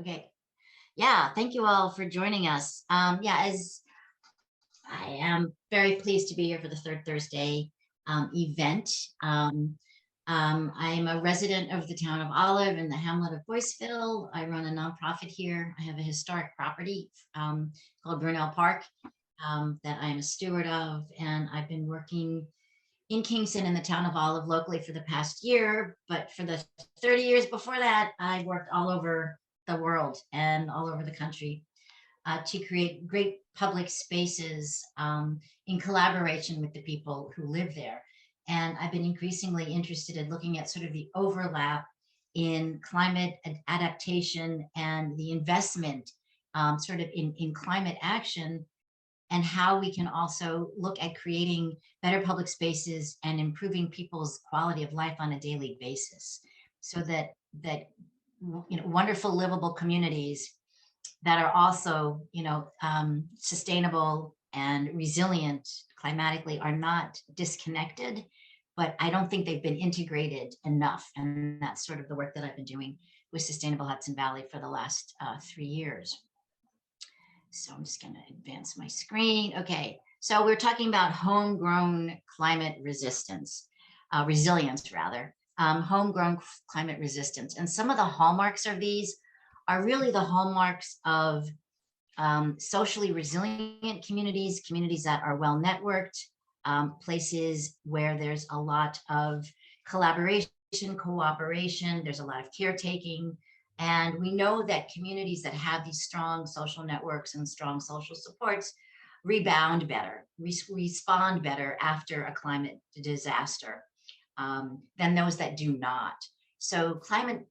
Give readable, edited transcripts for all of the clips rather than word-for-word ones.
Okay. Yeah, thank you all for joining us. Yeah, as I am very pleased to be here for the Third Thursday event. Um, I'm a resident of the town of Olive in the hamlet of Boyceville. I run a nonprofit here. I have a historic property called Brunel Park that I'm a steward of, and I've been working in Kingston in the town of Olive locally for the past year. But for the 30 years before that, I worked all over the world and all over the country to create great public spaces in collaboration with the people who live there. And I've been increasingly interested in looking at sort of the overlap in climate adaptation and the investment sort of in climate action, and how we can also look at creating better public spaces and improving people's quality of life on a daily basis, so that wonderful livable communities that are also, sustainable and resilient climatically are not disconnected, but I don't think they've been integrated enough. And that's sort of the work that I've been doing with Sustainable Hudson Valley for the last 3 years. So I'm just going to advance my screen. Okay, so we're talking about homegrown climate resilience rather, homegrown climate resistance. And some of the hallmarks of these are really the hallmarks of socially resilient communities, communities that are well networked, places where there's a lot of collaboration, cooperation, there's a lot of caretaking. And we know that communities that have these strong social networks and strong social supports rebound better, respond better after a climate disaster than those that do not. So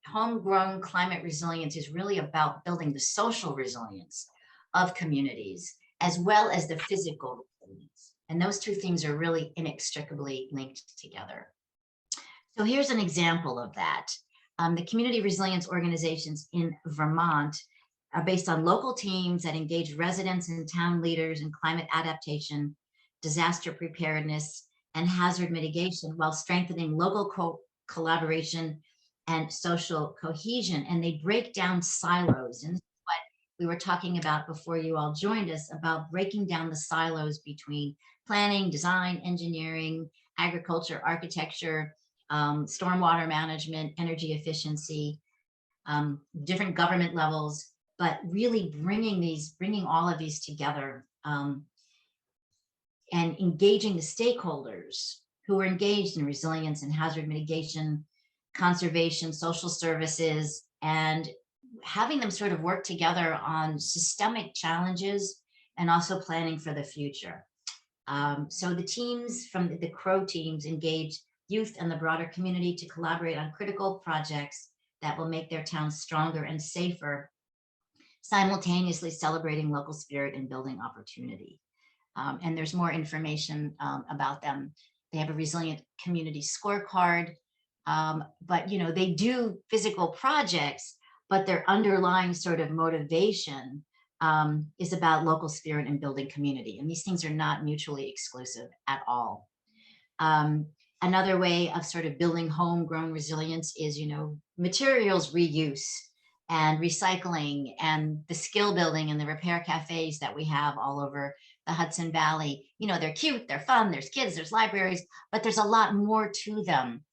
homegrown climate resilience is really about building the social resilience of communities as well as the physical resilience. And those two things are really inextricably linked together. So here's an example of that. The community resilience organizations in Vermont are based on local teams that engage residents and town leaders in climate adaptation, disaster preparedness, and hazard mitigation while strengthening local collaboration and social cohesion. And they break down silos. And this is what we were talking about before you all joined us, about breaking down the silos between planning, design, engineering, agriculture, architecture, stormwater management, energy efficiency, different government levels, but really bringing all of these together and engaging the stakeholders who are engaged in resilience and hazard mitigation, conservation, social services, and having them sort of work together on systemic challenges and also planning for the future. So the teams from the CROW teams engage youth and the broader community to collaborate on critical projects that will make their towns stronger and safer, simultaneously celebrating local spirit and building opportunity. And there's more information about them. They have a resilient community scorecard, but they do physical projects, but their underlying sort of motivation is about local spirit and building community. And these things are not mutually exclusive at all. Another way of sort of building homegrown resilience is, materials reuse and recycling and the skill building and the repair cafes that we have all over the Hudson Valley. They're cute, they're fun, there's kids, there's libraries, but there's a lot more to them,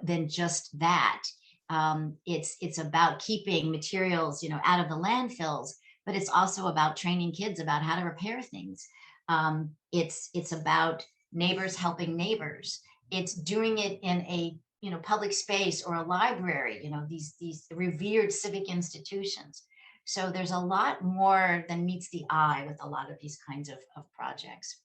than just that. It's about keeping materials, out of the landfills, but it's also about training kids about how to repair things. It's about neighbors helping neighbors. It's doing it in a public space or a library, these revered civic institutions. So there's a lot more than meets the eye with a lot of these kinds of projects.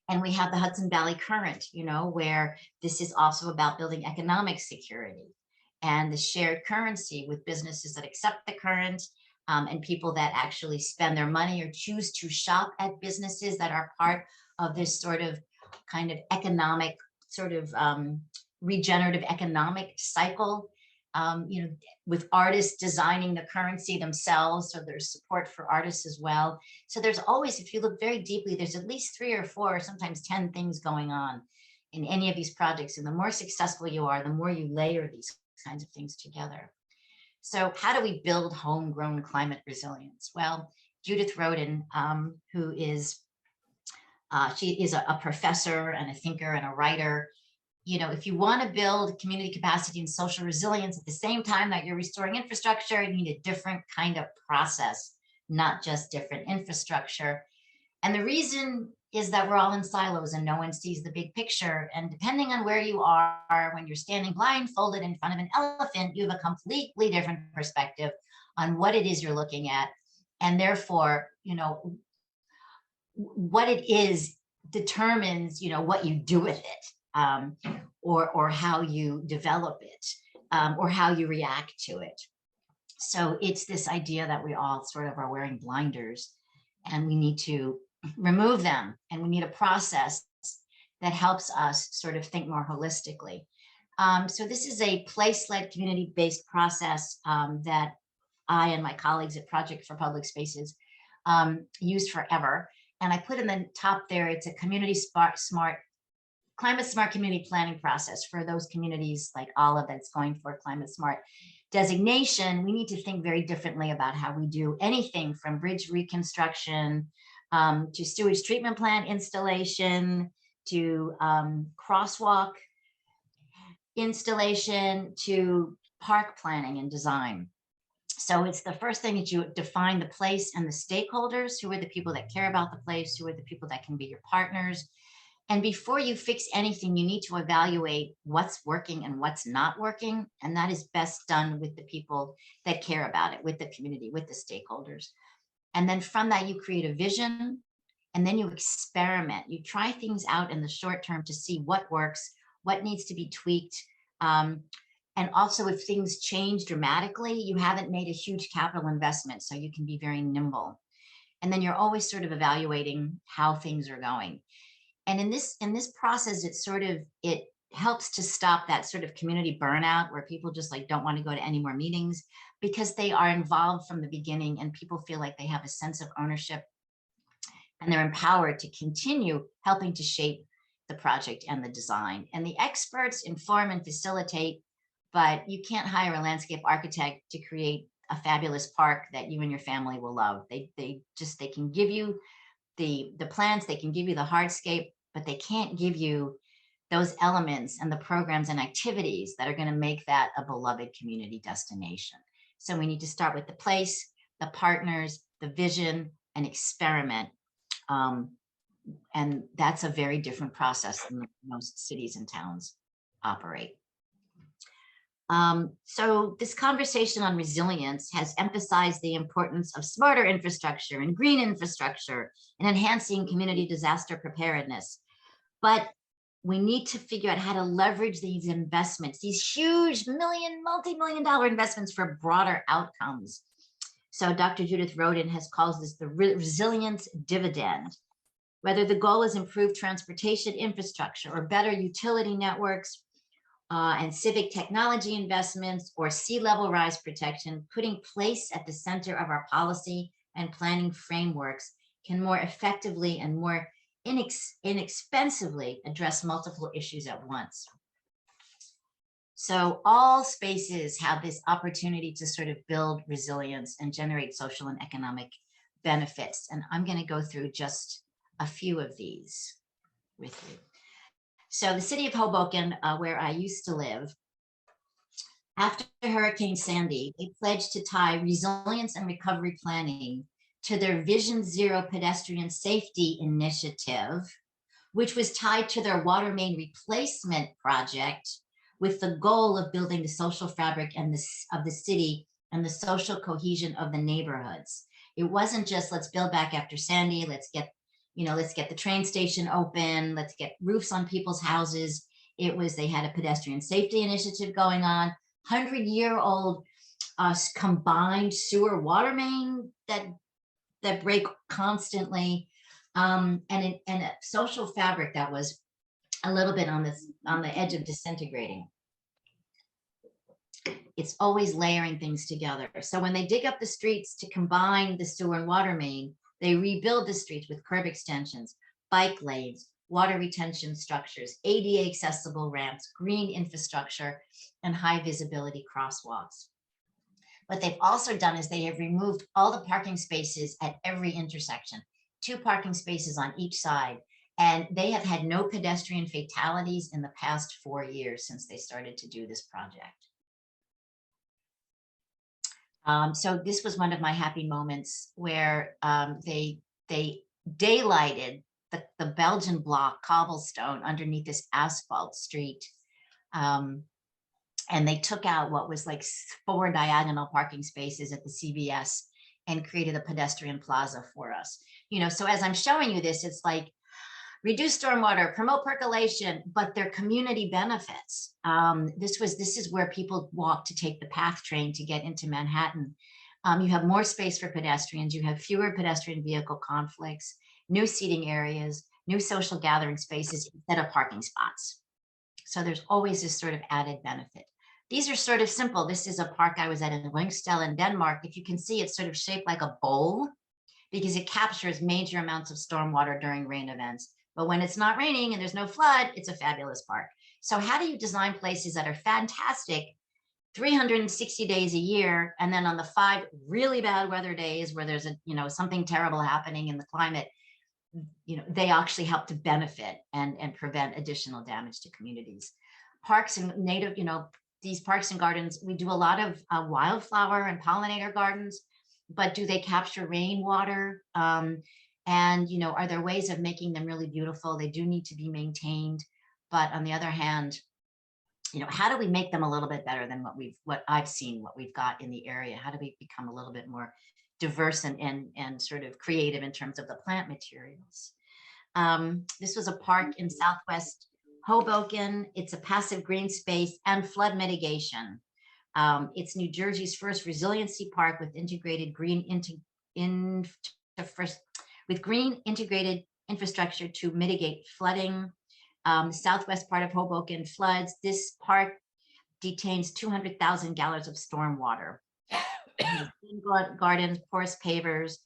And we have the Hudson Valley Current, where this is also about building economic security and the shared currency with businesses that accept the current, and people that actually spend their money or choose to shop at businesses that are part of this sort of kind of economic sort of regenerative economic cycle, with artists designing the currency themselves. So there's support for artists as well. So there's always, if you look very deeply, there's at least 3 or 4, sometimes 10 things going on in any of these projects. And the more successful you are, the more you layer these kinds of things together. So how do we build homegrown climate resilience? Well, Judith Rodin, who is she is a professor and a thinker and a writer. You know, if you want to build community capacity and social resilience at the same time that you're restoring infrastructure, you need a different kind of process, not just different infrastructure. And the reason is that we're all in silos and no one sees the big picture. And depending on where you are, when you're standing blindfolded in front of an elephant, you have a completely different perspective on what it is you're looking at. And therefore, you know, what it is determines, you know, what you do with it, or how you develop it, or how you react to it. So it's this idea that we all sort of are wearing blinders and we need to remove them, and we need a process that helps us sort of think more holistically. So this is a place-led community-based process that I and my colleagues at Project for Public Spaces used forever. And I put in the top there, it's a community smart, climate smart community planning process for those communities like Olive that's going for climate smart designation. We need to think very differently about how we do anything from bridge reconstruction to sewage treatment plant installation, to crosswalk installation, to park planning and design. So it's the first thing that you define the place and the stakeholders, who are the people that care about the place, who are the people that can be your partners. And before you fix anything, you need to evaluate what's working and what's not working. And that is best done with the people that care about it, with the community, with the stakeholders. And then from that, you create a vision, and then you experiment. You try things out in the short term to see what works, what needs to be tweaked. And also, if things change dramatically, you haven't made a huge capital investment, so you can be very nimble. And then you're always sort of evaluating how things are going. And in this process, it helps to stop that sort of community burnout where people just like don't want to go to any more meetings, because they are involved from the beginning and people feel like they have a sense of ownership and they're empowered to continue helping to shape the project and the design. And the experts inform and facilitate, but you can't hire a landscape architect to create a fabulous park that you and your family will love. They can give you the plans, they can give you the hardscape, but they can't give you those elements and the programs and activities that are going to make that a beloved community destination. So we need to start with the place, the partners, the vision, and experiment. And that's a very different process than most cities and towns operate. So this conversation on resilience has emphasized the importance of smarter infrastructure and green infrastructure and enhancing community disaster preparedness. But we need to figure out how to leverage these investments, these huge multi-million dollar investments, for broader outcomes. So Dr. Judith Rodin has called this the resilience dividend. Whether the goal is improved transportation infrastructure or better utility networks, and civic technology investments, or sea level rise protection, putting place at the center of our policy and planning frameworks can more effectively and more inexpensively address multiple issues at once. So all spaces have this opportunity to sort of build resilience and generate social and economic benefits. And I'm going to go through just a few of these with you. So the city of Hoboken, where I used to live, after Hurricane Sandy, they pledged to tie resilience and recovery planning to their Vision Zero pedestrian safety initiative, which was tied to their water main replacement project, with the goal of building the social fabric of the city and the social cohesion of the neighborhoods. It wasn't just let's build back after Sandy, let's get the train station open, let's get roofs on people's houses. It was, they had a pedestrian safety initiative going on, 100-year-old combined sewer water main that break constantly, and a social fabric that was a little bit on the edge of disintegrating. It's always layering things together. So when they dig up the streets to combine the sewer and water main, they rebuild the streets with curb extensions, bike lanes, water retention structures, ADA accessible ramps, green infrastructure, and high visibility crosswalks. What they've also done is they have removed all the parking spaces at every intersection, 2 parking spaces on each side. And they have had no pedestrian fatalities in the past 4 years since they started to do this project. So this was one of my happy moments where they daylighted the Belgian block cobblestone underneath this asphalt street. And they took out what was like 4 diagonal parking spaces at the CVS and created a pedestrian plaza for us. So as I'm showing you this, it's like reduce stormwater, promote percolation, but their community benefits. This is where people walk to take the PATH train to get into Manhattan. You have more space for pedestrians. You have fewer pedestrian vehicle conflicts, new seating areas, new social gathering spaces instead of parking spots. So there's always this sort of added benefit. These are sort of simple. This is a park I was at in Lyngstell in Denmark. If you can see, it's sort of shaped like a bowl because it captures major amounts of stormwater during rain events. But when it's not raining and there's no flood, it's a fabulous park. So how do you design places that are fantastic 360 days a year, and then on the 5 really bad weather days where there's something terrible happening in the climate, they actually help to benefit and prevent additional damage to communities. Parks and native, these parks and gardens, we do a lot of wildflower and pollinator gardens, but do they capture rainwater? And, are there ways of making them really beautiful? They do need to be maintained. But on the other hand, how do we make them a little bit better than what I've seen, what we've got in the area? How do we become a little bit more diverse and sort of creative in terms of the plant materials? This was a park in Southwest Hoboken. It's a passive green space and flood mitigation. It's New Jersey's first resiliency park with integrated green integrated infrastructure to mitigate flooding. Southwest part of Hoboken floods. This park detains 200,000 gallons of storm water. Gardens, porous pavers,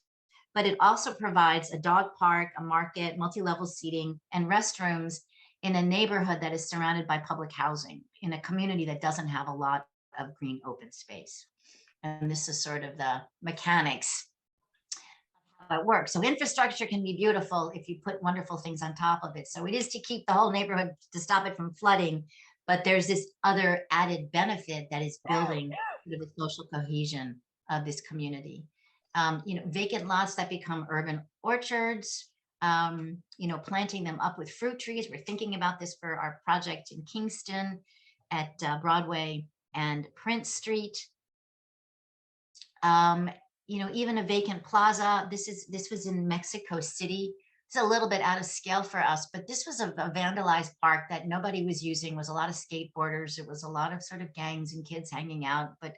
but it also provides a dog park, a market, multi-level seating, and restrooms in a neighborhood that is surrounded by public housing in a community that doesn't have a lot of green open space. And this is sort of the mechanics of how it works. So infrastructure can be beautiful if you put wonderful things on top of it. So it is to keep the whole neighborhood, to stop it from flooding, but there's this other added benefit that is building the social cohesion of this community. Vacant lots that become urban orchards, planting them up with fruit trees. We're thinking about this for our project in Kingston at Broadway and Prince Street. Even a vacant plaza. This was in Mexico City. It's a little bit out of scale for us, but this was a vandalized park that nobody was using. It was a lot of skateboarders. It was a lot of sort of gangs and kids hanging out, but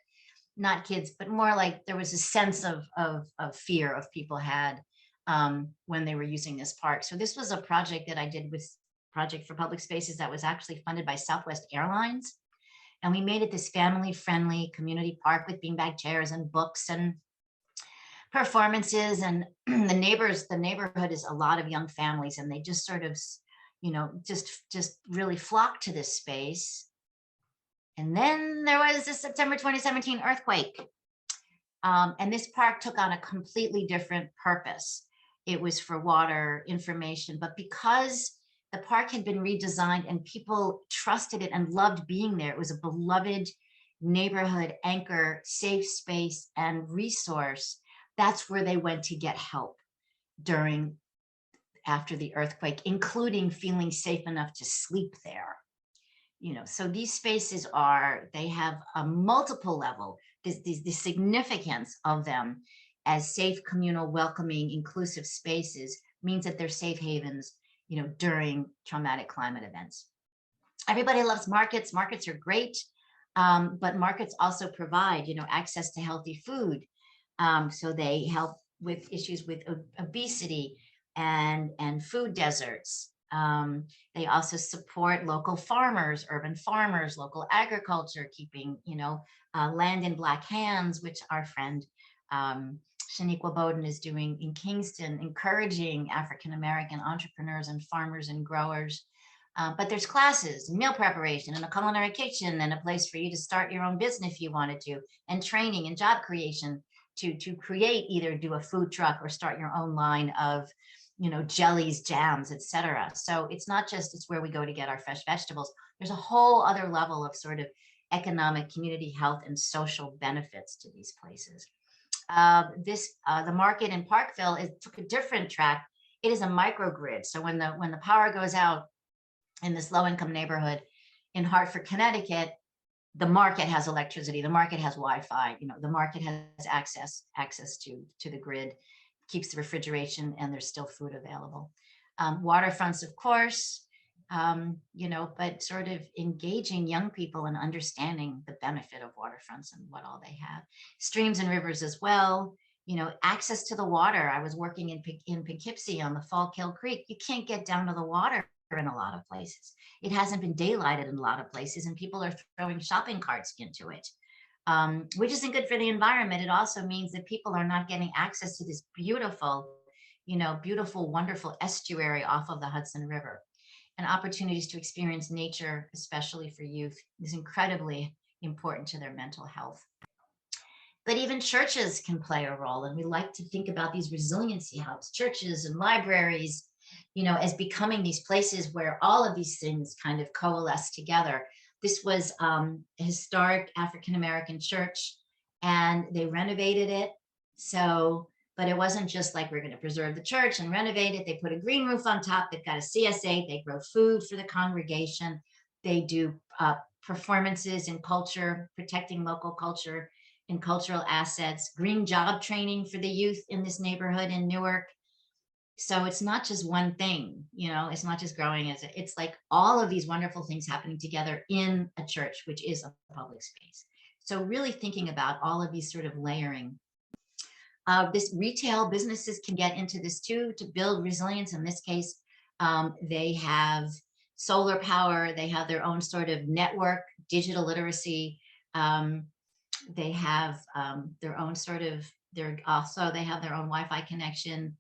not kids, but more like there was a sense of fear of people had when they were using this park. So this was a project that I did with Project for Public Spaces that was actually funded by Southwest Airlines. And we made it this family-friendly community park with beanbag chairs and books and performances. And the neighborhood is a lot of young families, and they just sort of, just really flocked to this space. And then there was the September 2017 earthquake. And this park took on a completely different purpose. It was for water, information, but because the park had been redesigned and people trusted it and loved being there, it was a beloved neighborhood anchor, safe space, and resource. That's where they went to get help after the earthquake, including feeling safe enough to sleep there. So these spaces they have a multiple level, the significance of them as safe, communal, welcoming, inclusive spaces means that they're safe havens, during traumatic climate events. Everybody loves markets. Markets are great, but markets also provide, access to healthy food. So they help with issues with obesity and food deserts. They also support local farmers, urban farmers, local agriculture, keeping, land in black hands, which our friend Shaniqua Bowden is doing in Kingston, encouraging African-American entrepreneurs and farmers and growers. But there's classes, and meal preparation, and a culinary kitchen, and a place for you to start your own business if you wanted to, and training and job creation to create, either do a food truck or start your own line of, jellies, jams, etc. So it's not just it's where we go to get our fresh vegetables. There's a whole other level of sort of economic, community health, and social benefits to these places. The market in Parkville took a different track. It is a microgrid. So when the power goes out in this low income neighborhood in Hartford, Connecticut, the market has electricity, the market has Wi-Fi, the market has access to the grid, keeps the refrigeration, and there's still food available. Waterfronts, of course, but sort of engaging young people in understanding the benefit of waterfronts and what all they have. Streams and rivers as well. Access to the water. I was working in Poughkeepsie on the Fallkill Creek. You can't get down to the water in a lot of places. It hasn't been daylighted in a lot of places, and people are throwing shopping carts into it, which isn't good for the environment. It also means that people are not getting access to this beautiful, wonderful estuary off of the Hudson River. And opportunities to experience nature, especially for youth, is incredibly important to their mental health. But even churches can play a role, and we like to think about these resiliency hubs, churches and libraries, as becoming these places where all of these things kind of coalesce together. This was a historic African-American church, and they renovated it. But it wasn't just like, we're going to preserve the church and renovate it. They put a green roof on top. They've got a CSA. They grow food for the congregation. They do performances in culture, protecting local culture and cultural assets, green job training for the youth in this neighborhood in Newark. So it's not just one thing, it's not just growing it's like all of these wonderful things happening together in a church, which is a public space. So really thinking about all of these sort of layering. This retail businesses can get into this too, to build resilience. In this case, they have solar power. They have their own sort of network, digital literacy. They have their own sort of, they have their own Wi-Fi connection,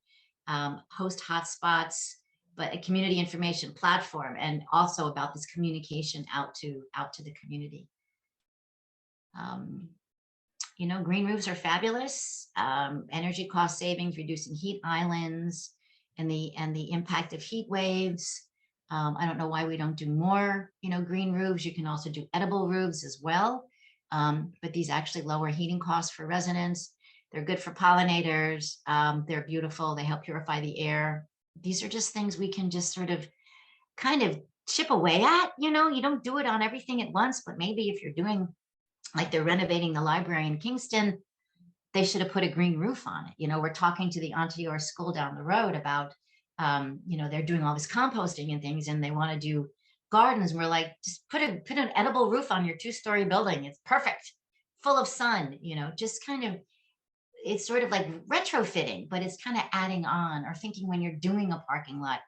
host hotspots, but a community information platform, and also about this communication out to the community. Green roofs are fabulous. Energy cost savings, reducing heat islands, and the impact of heat waves. I don't know why we don't do more, green roofs. You can also do edible roofs as well. But these actually lower heating costs for residents. They're good for pollinators. They're beautiful. They help purify the air. These are just things we can just sort of kind of chip away at. You don't do it on everything at once, but maybe if you're doing, like they're renovating the library in Kingston, they should have put a green roof on it. We're talking to the Onteor school down the road about, they're doing all this composting and things, and they want to do gardens. And we're like, just put an edible roof on your 2-story building. It's perfect, full of sun, just kind of, it's sort of like retrofitting, but it's kind of adding on, or thinking when you're doing a parking lot,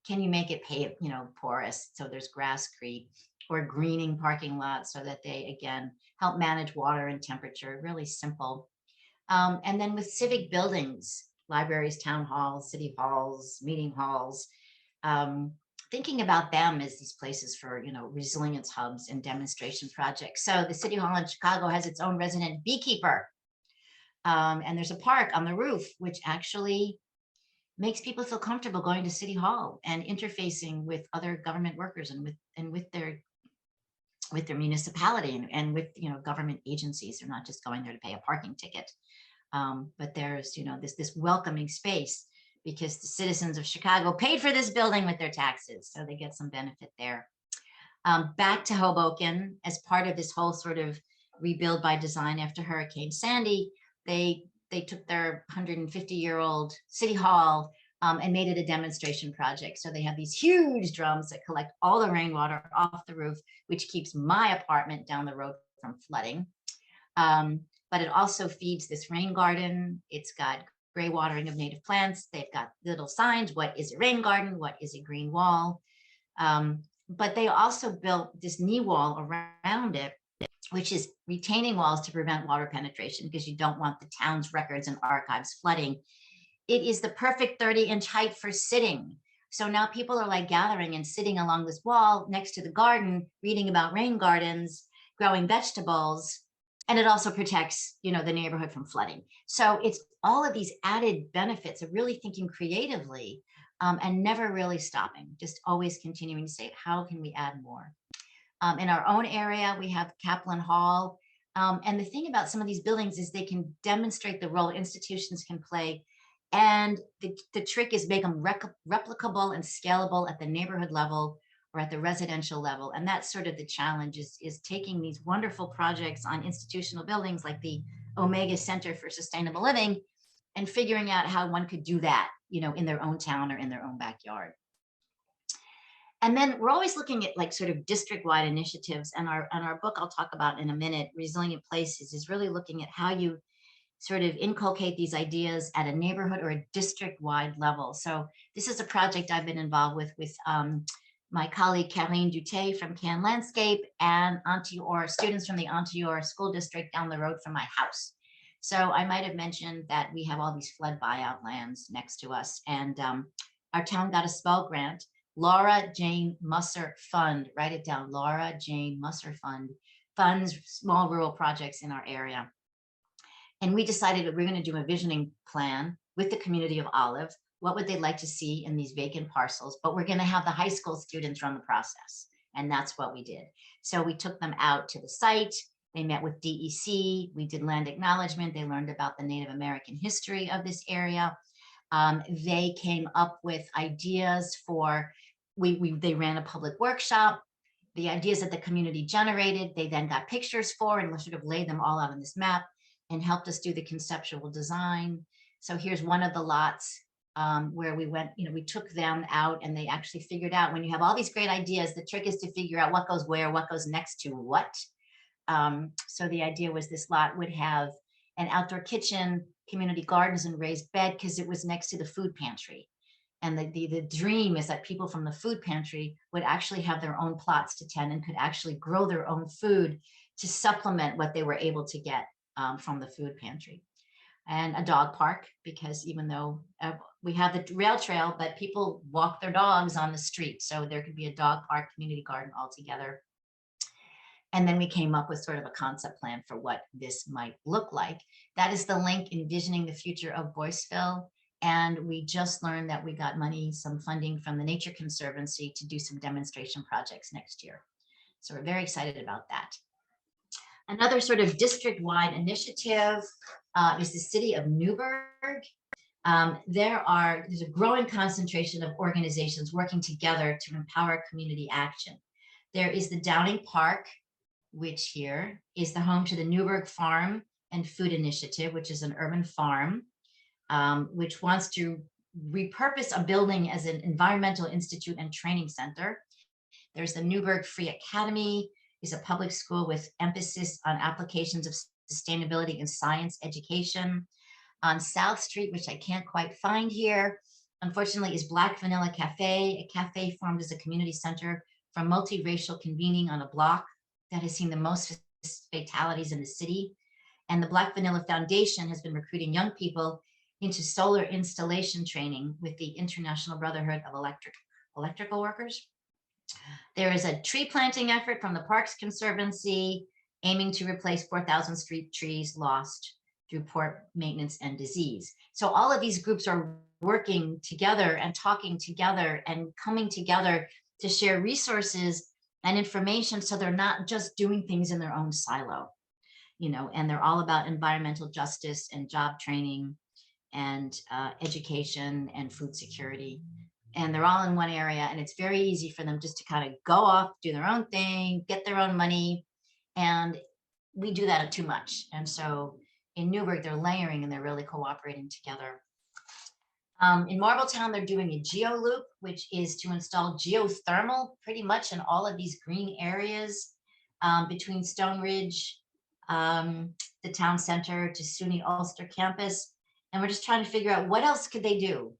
can you make it paved, porous, so there's grass creep, or greening parking lots so that they, again, help manage water and temperature. Really simple. And then with civic buildings, libraries, town halls, city halls, meeting halls, thinking about them as these places for, resilience hubs and demonstration projects. So the City Hall in Chicago has its own resident beekeeper. And there's a park on the roof, which actually makes people feel comfortable going to City Hall and interfacing with other government workers and with their municipality and with, government agencies. They're not just going there to pay a parking ticket. But there's, this welcoming space, because the citizens of Chicago paid for this building with their taxes. So they get some benefit there. Back to Hoboken, as part of this whole sort of rebuild by design after Hurricane Sandy, they took their 150-year-old City Hall and made it a demonstration project. So they have these huge drums that collect all the rainwater off the roof, which keeps my apartment down the road from flooding. But it also feeds this rain garden. It's got gray watering of native plants. They've got little signs. What is a rain garden? What is a green wall? But they also built this knee wall around it, which is retaining walls to prevent water penetration, because you don't want the town's records and archives flooding. It is the perfect 30-inch height for sitting. So now people are like gathering and sitting along this wall next to the garden, reading about rain gardens, growing vegetables, and it also protects, the neighborhood from flooding. So it's all of these added benefits of really thinking creatively, and never really stopping, just always continuing to say, how can we add more? In our own area, we have Kaplan Hall. And the thing about some of these buildings is they can demonstrate the role institutions can play. And the trick is make them replicable and scalable at the neighborhood level or at the residential level. And that's sort of the challenge is taking these wonderful projects on institutional buildings like the Omega Center for Sustainable Living and figuring out how one could do that, in their own town or in their own backyard. And then we're always looking at like sort of district-wide initiatives, and our book I'll talk about in a minute, Resilient Places, is really looking at how you sort of inculcate these ideas at a neighborhood or a district-wide level. So this is a project I've been involved with my colleague Karine Dutay from Can Landscape and Onteora students from the Onteora School District down the road from my house. So I might have mentioned that we have all these flood buyout lands next to us, and our town got a small grant. Laura Jane Musser Fund, write it down, Laura Jane Musser Fund, funds small rural projects in our area. And we decided that we're going to do a visioning plan with the community of Olive. What would they like to see in these vacant parcels? But we're going to have the high school students run the process. And that's what we did. So we took them out to the site. They met with DEC. We did land acknowledgement. They learned about the Native American history of this area. They came up with ideas for, they ran a public workshop. The ideas that the community generated, they then got pictures for and sort of laid them all out on this map and helped us do the conceptual design. So here's one of the lots where we went, we took them out and they actually figured out when you have all these great ideas, the trick is to figure out what goes where, what goes next to what. So the idea was this lot would have an outdoor kitchen, community gardens, and raised bed because it was next to the food pantry. And the dream is that people from the food pantry would actually have their own plots to tend and could actually grow their own food to supplement what they were able to get from the food pantry. And a dog park, because even though we have the rail trail, but people walk their dogs on the street. So there could be a dog park, community garden all together. And then we came up with sort of a concept plan for what this might look like. That is the link, Envisioning the Future of Boyceville. And we just learned that we got money, some funding from the Nature Conservancy to do some demonstration projects next year. So we're very excited about that. Another sort of district-wide initiative is the city of Newburgh. There's a growing concentration of organizations working together to empower community action. There is the Downing Park, which here is the home to the Newburgh Farm and Food Initiative, which is an urban farm, which wants to repurpose a building as an environmental institute and training center. There's the Newburgh Free Academy, is a public school with emphasis on applications of sustainability in science education. On South Street, which I can't quite find here, unfortunately, is Black Vanilla Cafe, a cafe formed as a community center for multiracial convening on a block that has seen the most fatalities in the city. And the Black Vanilla Foundation has been recruiting young people into solar installation training with the International Brotherhood of Electrical Workers. There is a tree planting effort from the Parks Conservancy aiming to replace 4,000 street trees lost through poor maintenance and disease. So all of these groups are working together and talking together and coming together to share resources and information, so they're not just doing things in their own silo, and they're all about environmental justice and job training and education and food security. And they're all in one area, and it's very easy for them just to kind of go off, do their own thing, get their own money. And we do that too much. And so in Newburgh, they're layering and they're really cooperating together. In Marbletown, they're doing a geoloop, which is to install geothermal pretty much in all of these green areas between Stone Ridge, the town center, to SUNY Ulster campus. And we're just trying to figure out what else could they do,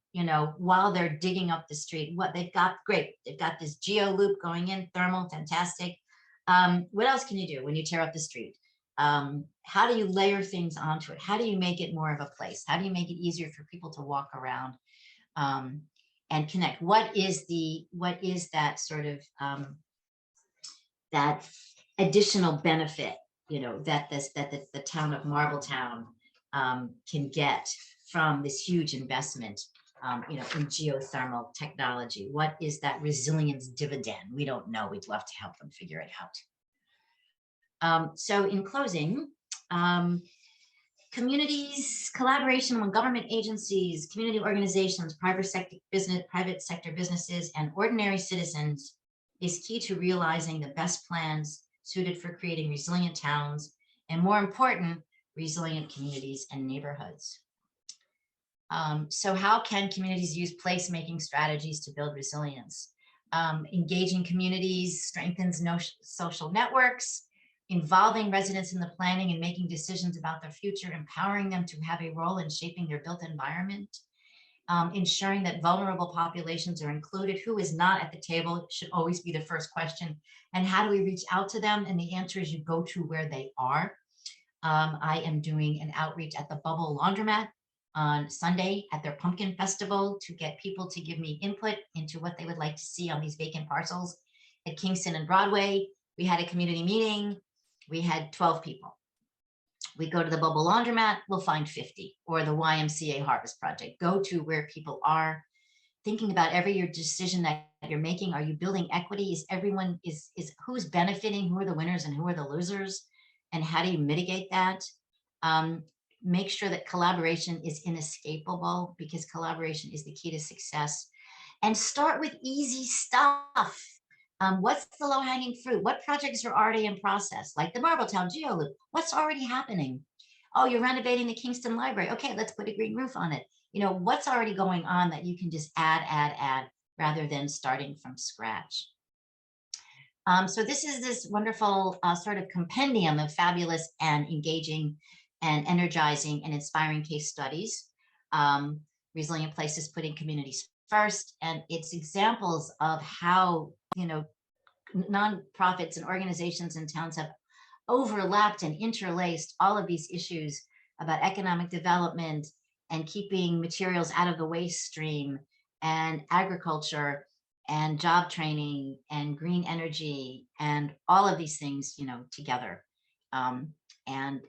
while they're digging up the street. What they've got, great. They've got this geoloop going in, thermal, fantastic. What else can you do when you tear up the street? How do you layer things onto it? How do you make it more of a place? How do you make it easier for people to walk around? and connect. What is that sort of that additional benefit, that the town of Marbletown can get from this huge investment, in geothermal technology? What is that resilience dividend? We don't know. We'd love to help them figure it out. So in closing, communities, collaboration among government agencies, community organizations, private sector businesses, and ordinary citizens is key to realizing the best plans suited for creating resilient towns, and more important, resilient communities and neighborhoods. So how can communities use placemaking strategies to build resilience? Engaging communities strengthens social networks, involving residents in the planning and making decisions about their future, empowering them to have a role in shaping their built environment, ensuring that vulnerable populations are included. Who is not at the table should always be the first question. And how do we reach out to them? And the answer is you go to where they are. I am doing an outreach at the Bubble Laundromat on Sunday at their pumpkin festival to get people to give me input into what they would like to see on these vacant parcels at Kingston and Broadway. We had a community meeting. We had 12 people. We go to the Bubble Laundromat, we'll find 50, or the YMCA Harvest Project. Go to where people are. Thinking about every decision that you're making. Are you building equity? Is everyone, is who's benefiting? Who are the winners and who are the losers? And how do you mitigate that? Make sure that collaboration is inescapable, because collaboration is the key to success. And start with easy stuff. What's the low-hanging fruit? What projects are already in process? Like the Marbletown GeoLoop. What's already happening? Oh, you're renovating the Kingston Library. Okay, let's put a green roof on it. What's already going on that you can just add, rather than starting from scratch. So this is this wonderful sort of compendium of fabulous and engaging and energizing and inspiring case studies. Resilient Places putting communities first, and it's examples of how nonprofits and organizations and towns have overlapped and interlaced all of these issues about economic development and keeping materials out of the waste stream, and agriculture and job training and green energy and all of these things, together. And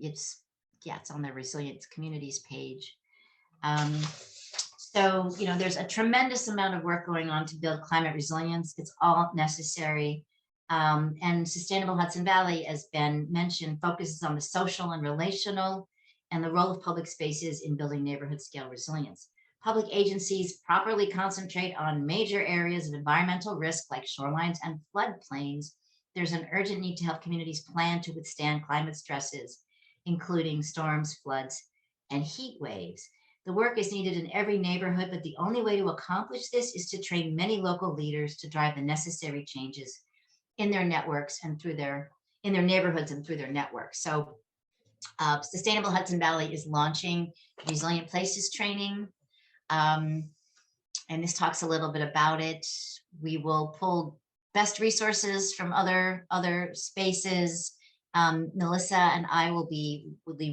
it's on the Resilient Communities page. So, there's a tremendous amount of work going on to build climate resilience. It's all necessary. And Sustainable Hudson Valley, as Ben mentioned, focuses on the social and relational and the role of public spaces in building neighborhood scale resilience. Public agencies properly concentrate on major areas of environmental risk like shorelines and floodplains. There's an urgent need to help communities plan to withstand climate stresses, including storms, floods, and heat waves. The work is needed in every neighborhood, but the only way to accomplish this is to train many local leaders to drive the necessary changes in their networks and in their neighborhoods and through their networks. So Sustainable Hudson Valley is launching Resilient Places training. And this talks a little bit about it. We will pull best resources from other spaces. Melissa and I will be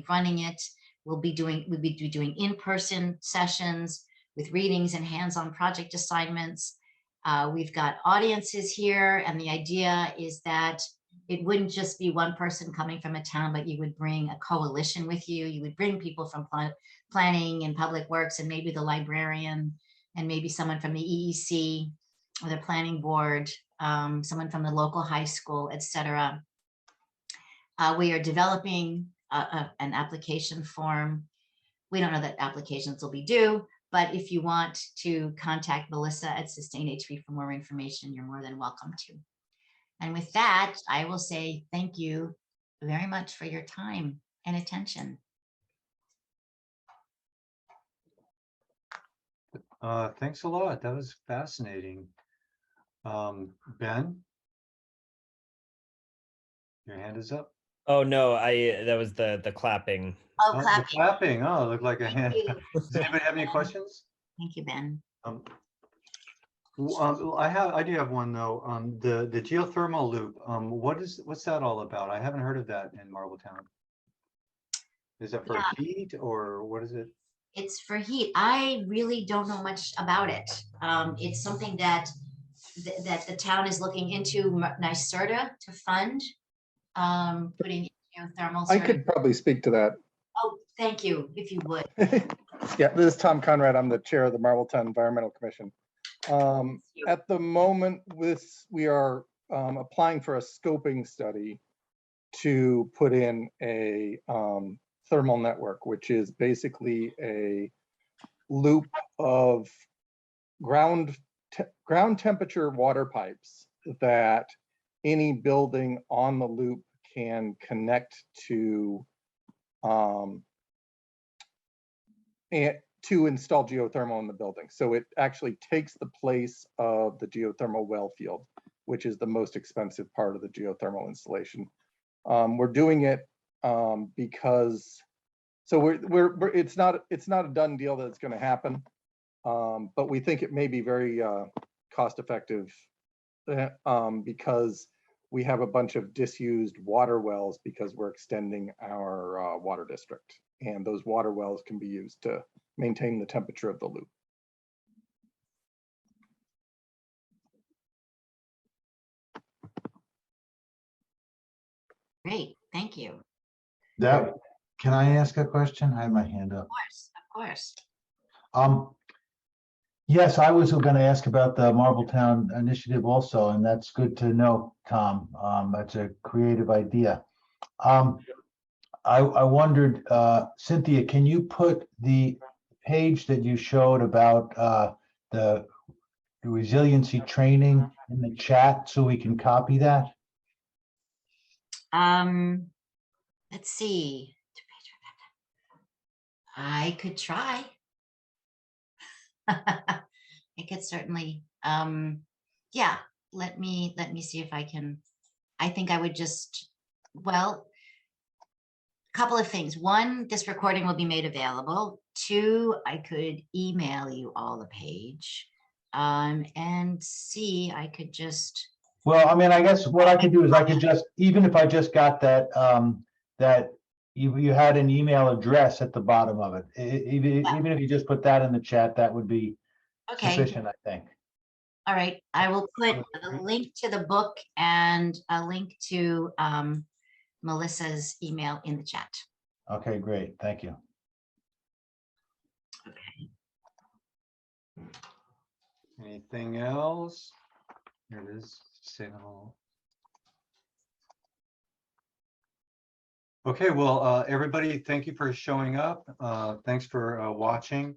running it. We'll be doing in-person sessions with readings and hands-on project assignments. We've got audiences here, and the idea is that it wouldn't just be one person coming from a town, but you would bring a coalition with you. You would bring people from planning and public works, and maybe the librarian, and maybe someone from the EEC or the planning board, someone from the local high school, etc. We are developing an application form. We don't know that applications will be due, but if you want to contact Melissa at SustainHV for more information, you're more than welcome to. And with that, I will say thank you very much for your time and attention. Thanks a lot. That was fascinating. Ben, your hand is up. Oh no, that was the clapping. Oh, The clapping. Oh, it looked like a hand. Does anybody have any questions? Thank you, Ben. I do have one though. The geothermal loop. What's that all about? I haven't heard of that in Marbletown. Is that for heat or what is it? It's for heat. I really don't know much about it. It's something that that the town is looking into, NYSERDA to fund, putting geothermal. I could probably speak to that. Oh, thank you, if you would. Yeah, this is Tom Conrad. I'm the chair of the Marbletown Environmental Commission. At the moment, we are applying for a scoping study to put in a thermal network, which is basically a loop of ground temperature water pipes that any building on the loop can connect to and to install geothermal in the building. So it actually takes the place of the geothermal well field, which is the most expensive part of the geothermal installation. We're doing it because, so it's not a done deal that it's going to happen, but we think it may be very cost effective because we have a bunch of disused water wells because we're extending our water district, and those water wells can be used to maintain the temperature of the loop. Great, thank you. Of Deb, can I ask a question? I have my hand up. course, of course. Yes, I was going to ask about the Marbletown initiative also, and that's good to know, Tom. That's a creative idea. I wondered, Cynthia, can you put the page that you showed about the resiliency training in the chat so we can copy that? Let's see. I could try. I could certainly, yeah, let me see if I can. I think I would just, well, a couple of things. One, this recording will be made available. Two, I could email you all the page. And C, I could just, Well, I mean, I guess what I could do is I could just, even if I just got that, that you had an email address at the bottom of it. Even if you just put that in the chat, that would be okay. sufficient, I think. All right, I will put a link to the book and a link to Melissa's email in the chat. Okay, great. Thank you. Okay. Anything else? Here it is. Signal. Okay, well, everybody, thank you for showing up. Thanks for watching.